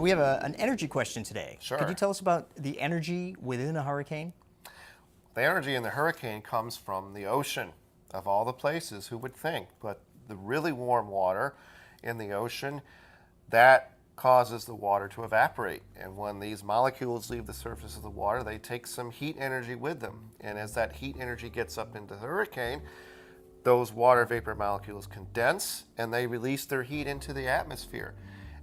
We have an energy question today. Sure. Could you tell us about the energy within a hurricane? The energy in the hurricane comes from the ocean, of all the places, who would think? But the really warm water in the ocean, that causes the water to evaporate. And when these molecules leave the surface of the water, they take some heat energy with them. And as that heat energy gets up into the hurricane, those water vapor molecules condense and they release their heat into the atmosphere.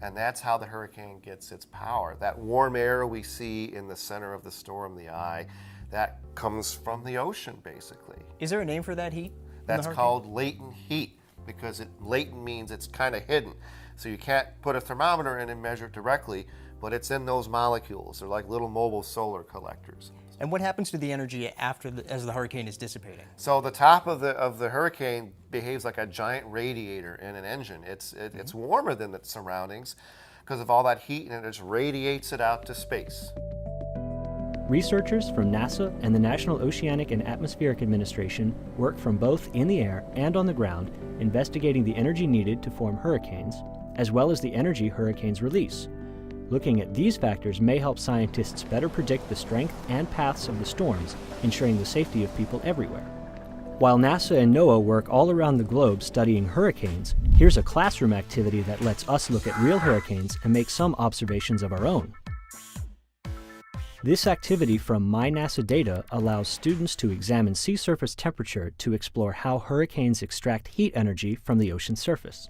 And that's how the hurricane gets its power. That warm air we see in the center of the storm, the eye, that comes from the ocean, basically. Is there a name for that heat? That's called latent heat, because latent means it's kind of hidden. So you can't put a thermometer in and measure it directly, but it's in those molecules. They're like little mobile solar collectors. And what happens to the energy as the hurricane is dissipating? So the top of the hurricane behaves like a giant radiator in an engine. It's warmer than the surroundings because of all that heat, and it just radiates it out to space. Researchers from NASA and the National Oceanic and Atmospheric Administration work from both in the air and on the ground, investigating the energy needed to form hurricanes, as well as the energy hurricanes release. Looking at these factors may help scientists better predict the strength and paths of the storms, ensuring the safety of people everywhere. While NASA and NOAA work all around the globe studying hurricanes, here's a classroom activity that lets us look at real hurricanes and make some observations of our own. This activity from MyNASA data allows students to examine sea surface temperature to explore how hurricanes extract heat energy from the ocean surface.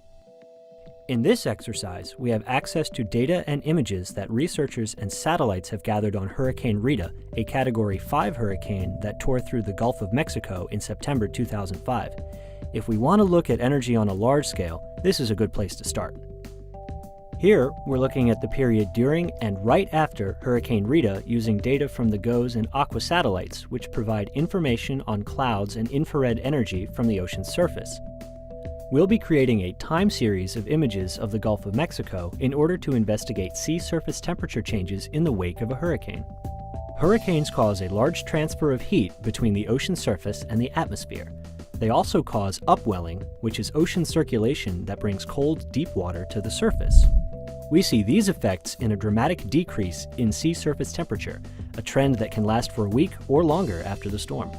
In this exercise, we have access to data and images that researchers and satellites have gathered on Hurricane Rita, a Category 5 hurricane that tore through the Gulf of Mexico in September 2005. If we want to look at energy on a large scale, this is a good place to start. Here, we're looking at the period during and right after Hurricane Rita using data from the GOES and Aqua satellites, which provide information on clouds and infrared energy from the ocean's surface. We'll be creating a time series of images of the Gulf of Mexico in order to investigate sea surface temperature changes in the wake of a hurricane. Hurricanes cause a large transfer of heat between the ocean surface and the atmosphere. They also cause upwelling, which is ocean circulation that brings cold, deep water to the surface. We see these effects in a dramatic decrease in sea surface temperature, a trend that can last for a week or longer after the storm.